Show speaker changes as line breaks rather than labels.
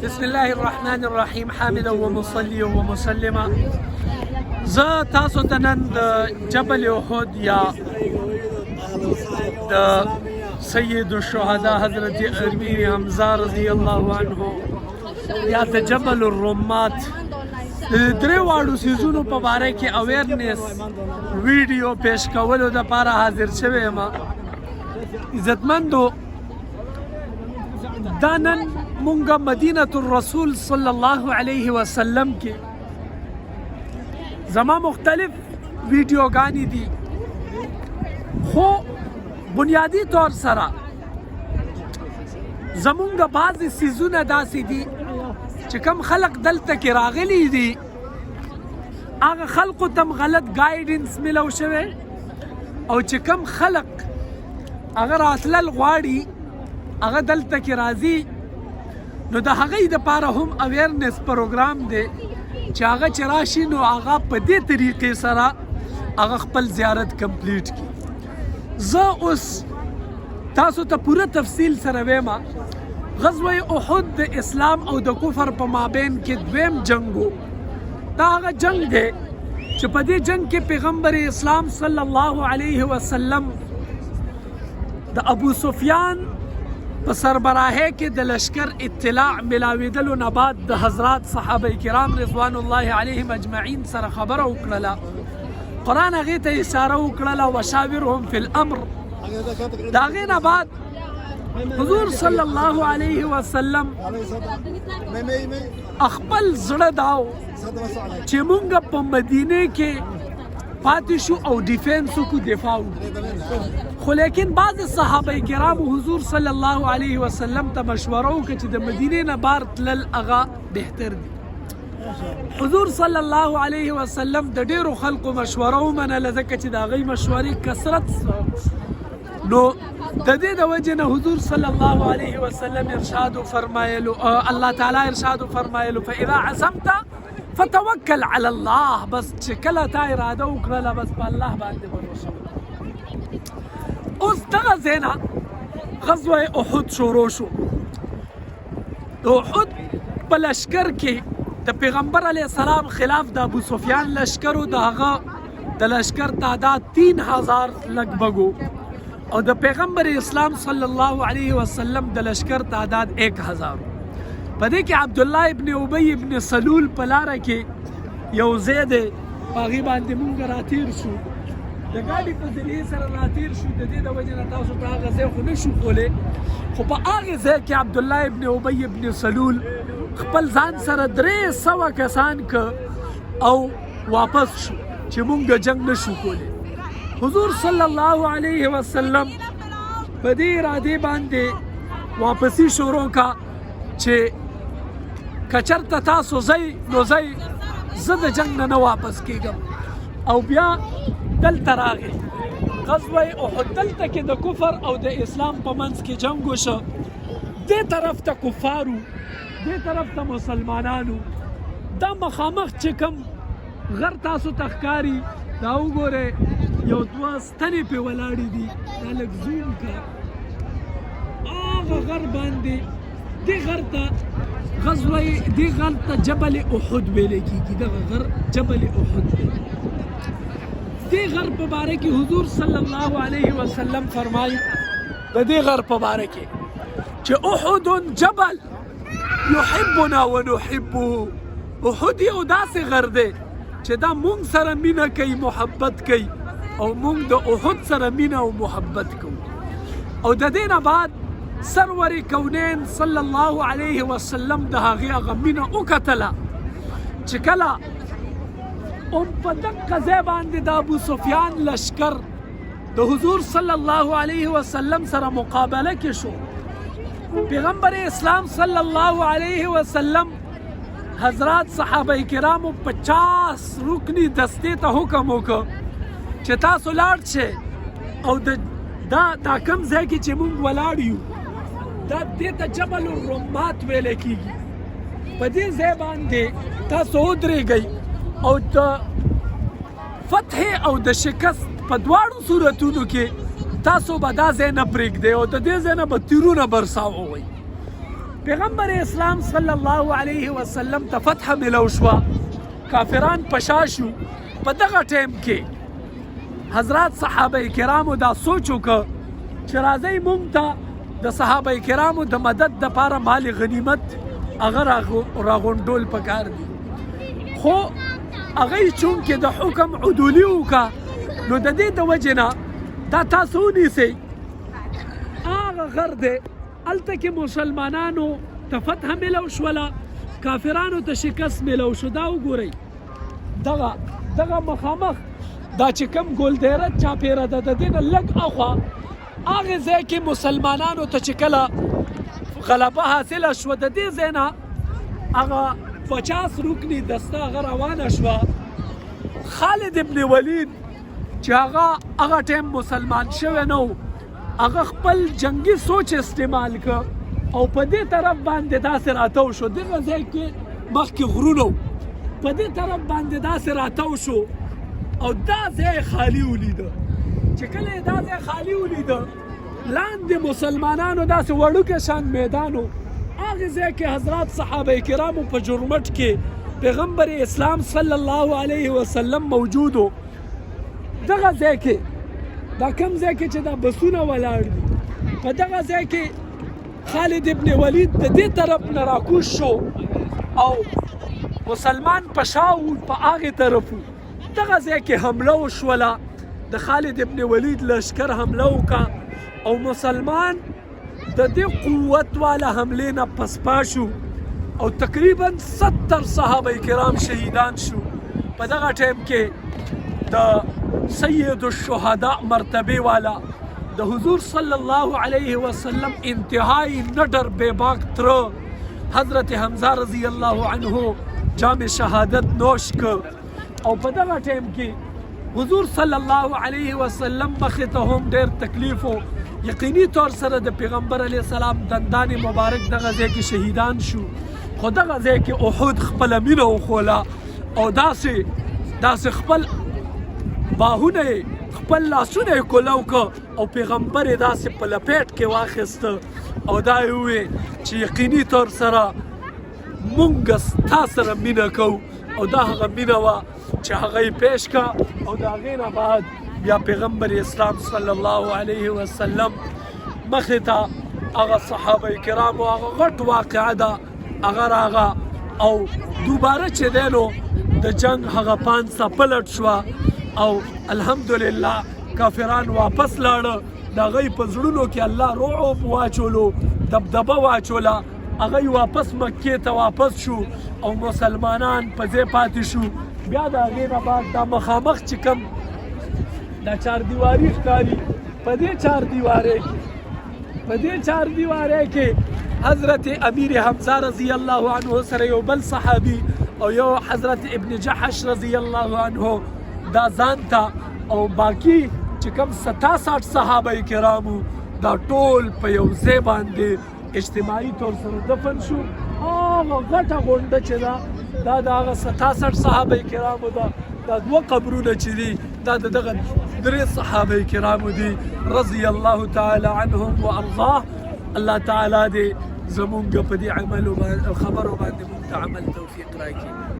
بسم الله الرحمن الرحيم حامدا ومصليا ومسلما. زه تاسو ته نن د جبل احد یا د سید الشهداء حضرت امیر حمزه رضی الله عنه یا د جبل الرمات درې واړو سیزونو په باره کې اویرنس ویډیو پیش کولو دپاره حاضر شوی یم. عزتمندو، دا نن مونږ مدینة الرسول صلی الله علیه وسلم کې زما مختلف ویډیوګانې دي، خو بنیادی طور سره زمونږ بعضې سیزونه داسې دي چې کم خلق دلته کې راغلي دي هغه خلقو تم غلط ګایډنس ملو شوی، او چې کم خلق هغه راتلل غواړي هغه دلته کې راځي، نو د هغې دپاره هم اویرنس پروګرام دی چې هغه چې راشي نو هغه په دې طریقې سره هغه خپل زیارت کمپلیټ کړي. زه اوس تاسو ته پوره تفصیل سره ویم. غزوه احد د اسلام او د کفر په مابین کې دویم جنگ و. دا هغه جنگ دی چې په دې جنگ کې پیغمبر اسلام صلی الله علیه وسلم د ابو سفیان په سربراهۍ کې د لشکر اطلاع ملاوېدلو نه بعد د حضرات صحابه کرام رضوان الله علیهم اجمعین سره خبره وکړله. قرآن هغې ته اشاره وکړله وشاورهم فی الامر. د هغې نه بعد حضور صلی الله علیه وسلم خپل زړه داو چې مونږ په مدینه کې پاتې شو او ډیفینس وکړو، دفاع وکړو. خو لیکن بعض صحابه کرامو حضور صلی الله علیه وسلم ته مشوره وکړه چې د مدینې نه بهر تلل هغه بهتر دي. حضور صلی الله علیه وسلم د ډیرو خلقو مشوره ومنله، ځکه چې د هغې مشورې کثرت نو د دې د وجې نه حضور صلی الله علیه وسلم ارشاد فرمایلو، الله تعالی ارشاد فرمایلو فاذا عزمت فتوکل علی الله. بس چې کله تا اراده وکړله بس په الله باندې باور. اوس دغه ځای نه غزوه احد شروع شو. د احد په لشکر کې د پیغمبر علیه السلام خلاف د ابو سفیان لشکرو د هغه د لشکر تعداد 3000 لګبګ و، او د پیغمبر اسلام صلی الله علیه وسلم د لشکر تعداد 1000. په دې کې عبدالله ابن ابی ابن سلول په لاره کې یو ځای دی، په هغې باندې مونږ راتیر شو، د ګاډي په ذریعې سره راتیر شو. د دې د وجې نه تاسو ته هغه ځای خو نه شو کولی، خو په هغې ځای کې عبدالله ابن ابی ابن سلول خپل ځان سره 300 کسان که او واپس شو چې مونږ جنګ نه شو کولی. حضور صلی الله علیه وسلم په دې ارادې باندې واپسی شروع کا چې کچرته تاسو ځئ نو ځئ، زه د جنګ نه واپس کېږم. او بیا دلته راغی غزوه احد. دلته کې د کفر او د اسلام په منځ کې جنګ وشو. دې طرف ته کفارو، دې طرف ته مسلمانانو. دا مخامخ چې کوم غر تاسو ته ښکاري دا وګورئ، یو دوه ستنې پې ولاړې دي، دا لږ زوم کا. هغه غر باندې دې غر ته غزوه دې غر ته جبل احد ویلی کېږي. دغه غر جبل احد دی. دې غر په باره کې حضور صلی الله علیه وسلم فرمایي د دې غر په باره کې چې احد جبل یحبنا ونحبه. احد یو داسې غر دی چې دا مونږ سره مینه کوي، محبت کوي، او مونږ د احد سره مینه او محبت کوو. او د دې نه بعد سرور کونین صلی الله علیه وسلم د هغې هغه مینه وکتله چې کله په دغه ځای باندې د ابو سفیان لشکر د حضور صلی الله علیه وسلم سره مقابله کې شو. پیغمبر اسلام صلی الله علیه وسلم حضرات صحابه کرامو 50 رکنی دستې ته حکم وکړ چې تاسو لاړ شئ، او دا کم ځای کې چې مونږ ولاړ یو دا دې ته جبل الرمات ویلی کېږي. په دې ځای باندې تاسو ودرېږئ او د فتح او د شکست په دواړو صورتونو کې تاسو به دا ځای نه پرېږدئ او د دې ځای نه به تیرونه برساوئ. پیغمبر اسلام صلی الله علیه وسلم ته فتح ملو شوه، کافران پشا شو. په دغه ټیم کې حضرات صحابه کرامو دا سوچ وکړه چې راځئ موږ ته د صحابه کرامو د مدد دپاره مال غنیمت هغه راغونډول پکار دي. خو هغوی چونکې د حکم عدولي وکړه، نو د دې د وجې نه دا تاسو ونیسئ هغه غر دی هلته کې مسلمانانو ته فتح ملو شوله، کافرانو ته شکست ملو شو. دا وګورئ دغه مخامخ دا چې کوم ګلدیره چاپیره ده د دې نه لږ اخوا هغې ځای کې مسلمانانو ته چې کله غلبه حاصله شوه، د دې ځای نه هغه 50 رکنی دسته هغه روانه شوه. خالد ابن ولید چې هغه ټیم مسلمان شوی نه و، هغه خپل جنگي سوچ استعمال که او په دې طرف باندې داسې راتاو شو. دغه ځای کې مخکې غرونه په دې طرف باندې داسې راتاو شو او دا ځای خالی ولیده. چې کله یې دا ځای خالی ولیده، لاندې مسلمانانو داسې وړوکی شان میدان و، هغې ځای کې حضرات صحابه کرامو په جرمټ کې پیغمبر اسلام صلی الله علیه وسلم موجود و. دغه ځای کې دا کم ځای کې چې دا بسونه ولاړ دي، په دغه ځای کې خالد ابن ولید د دې طرف نه راکوز شو او مسلمان په شا و په هغې طرف و. دغه ځای کې حمله وشوله، د خالد ابن ولید لشکر حمله وکړه او مسلمان د دې قوت والا حملې نه پسپا شو او تقریبا 70 صحابه کرام شهیدان شو. په دغه ټیم کې د سید الشهداء مرتبه والا د حضور صلی الله علیه وسلم انتهایی نډر بیباک تر حضرت حمزه رضی الله عنه جام شهادت نوش که او په دغه ټیم کې حضور صلی الله علیه وسلم مخې ته هم ډېر تکلیف و. یقیني طور سره د پیغمبر علیه السلام دندان مبارک دغه ځای کې شهیدان شو، خو دغه ځای کې احد خپله مینه وښوله او داسې خپل باهونه خپل لاسونه یې کولو که او پیغمبر یې داسې په لپیټ کې واخیسته او دا یې وویل چې یقیني طور سره مونږ ستا سره مینه کوو. او دا هغه مینه وه چې هغه یې پیش کړه او د هغې نه بعد بیا پیغمبر اسلام صلی الله علیه وسلم مخې ته هغه صحابه کرامو هغه غټ واقعه ده هغه راغه او دوباره چې دی نو د جنگ هغه پانسه پلټ شوه او الحمدلله کافران واپس لاړه. د هغوی په زړونو کې الله رعب واچولو، دبدبه واچوله، هغوی واپس مکې ته واپس شو او مسلمانان په ځای پاتې شو. بیا د هغې نه بعد دا مخامخ چې کوم دا چاردیواري ښکاري، په دې چاردیوارۍ کې حضرت امیر حمزه رضی الله عنه سره یو بل صحابي او یو حضرت ابن جحش رضی الله عنه دا ځان ته او باقی چې کوم 67 صحابه کرامو دا ټول په یو ځای باندې اجتماعي طور سره دفن شو. هغه غټه غونډه چې دا د هغه 67 صحابه کرامو دا 2 قبرونه چې دي دا دغه 3 صحابه کرامو دي رضی الله تعالی عنهم وارضاه. الله تعالی دې زمونږ په دې عملو باندې خبرو باندې مونږ ته عمل توفیق راکړي.